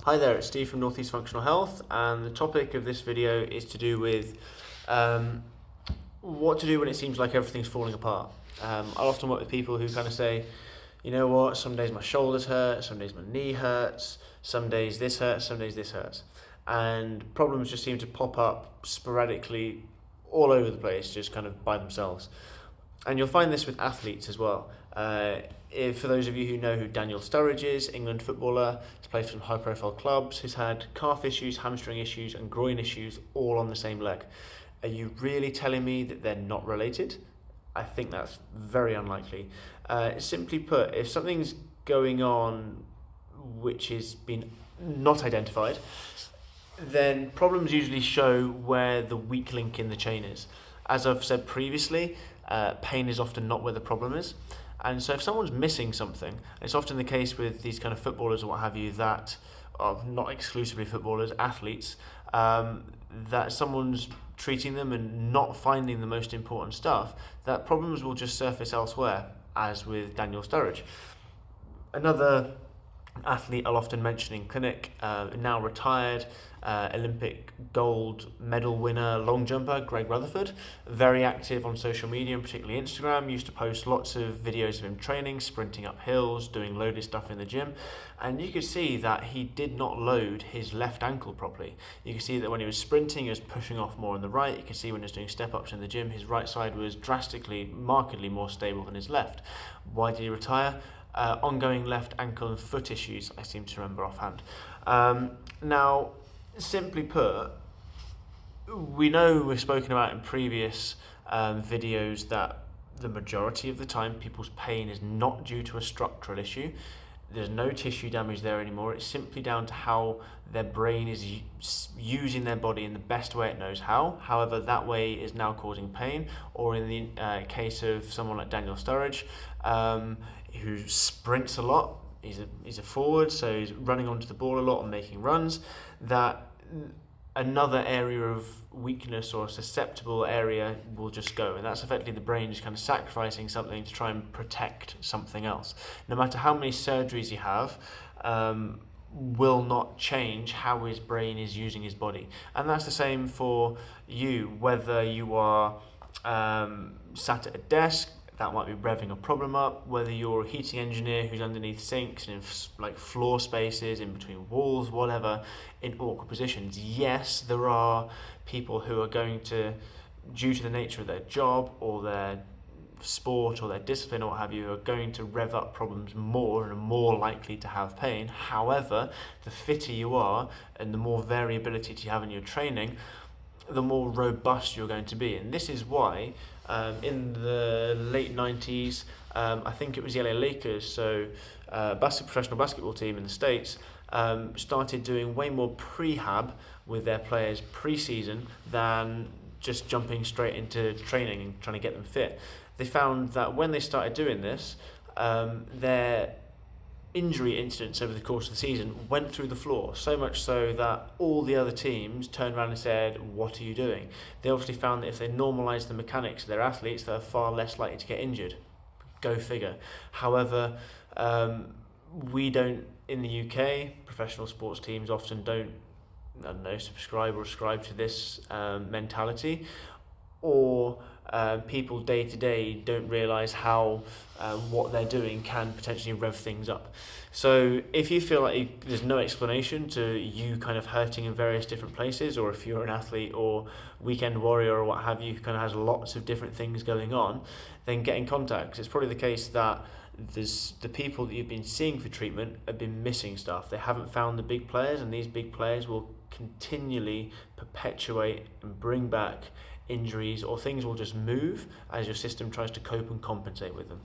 Hi there, it's Steve from Northeast Functional Health, and the topic of this video is to do with what to do when it seems like everything's falling apart. I'll often work with people who kind of say, you know what, some days my shoulders hurt, some days my knee hurts, some days this hurts, some days this hurts. And problems just seem to pop up sporadically all over the place, just kind of by themselves. And you'll find this with athletes as well. For those of you who know who Daniel Sturridge is, England footballer, he's played for some high-profile clubs, he's had calf issues, hamstring issues, and groin issues all on the same leg. Are you really telling me that they're not related? I think that's very unlikely. Simply put, if something's going on which has been not identified, then problems usually show where the weak link in the chain is. As I've said previously, pain is often not where the problem is. And so if someone's missing something, it's often the case with these kind of footballers or what have you that are not exclusively footballers, athletes, that someone's treating them and not finding the most important stuff, that problems will just surface elsewhere, as with Daniel Sturridge. Another athlete I'll often mention in clinic, now retired, Olympic gold medal winner, long jumper, Greg Rutherford, very active on social media and particularly Instagram, used to post lots of videos of him training, sprinting up hills, doing loaded stuff in the gym, and you could see that he did not load his left ankle properly. You can see that when he was sprinting, he was pushing off more on the right. You can see when he was doing step-ups in the gym, his right side was drastically, markedly more stable than his left. Why did he retire? Ongoing left ankle and foot issues, I seem to remember offhand. Now, simply put, we know we've spoken about in previous videos that the majority of the time people's pain is not due to a structural issue. There's no tissue damage there anymore. It's simply down to how their brain is using their body in the best way it knows how. However, that way is now causing pain, or in the case of someone like Daniel Sturridge, who sprints a lot. He's a forward, so he's running onto the ball a lot and making runs. That another area of weakness or a susceptible area will just go, and that's effectively the brain just kind of sacrificing something to try and protect something else. No matter how many surgeries you have, will not change how his brain is using his body. And that's the same for you, whether you are sat at a desk, that might be revving a problem up, whether you're a heating engineer who's underneath sinks and in like floor spaces, in between walls, whatever, in awkward positions. Yes, there are people who are going to, due to the nature of their job or their sport or their discipline or what have you, are going to rev up problems more and are more likely to have pain. However, the fitter you are and the more variability you have in your training, the more robust you're going to be. And this is why in the late 90s, I think it was the LA Lakers, so professional basketball team in the States, started doing way more prehab with their players pre-season than just jumping straight into training and trying to get them fit. They found that when they started doing this, their injury incidents over the course of the season went through the floor, so much so that all the other teams turned around and said, what are you doing? They obviously found that if they normalised the mechanics of their athletes, they're far less likely to get injured. Go figure. However, we don't, in the UK, professional sports teams often don't, subscribe or ascribe to this mentality, or people day to day don't realise how what they're doing can potentially rev things up. So if you feel like there's no explanation to you kind of hurting in various different places, or if you're an athlete or weekend warrior or what have you who kind of has lots of different things going on, then get in contact, 'cause it's probably the case that the people that you've been seeing for treatment have been missing stuff. They haven't found the big players, and these big players will continually perpetuate and bring back injuries, or things will just move as your system tries to cope and compensate with them.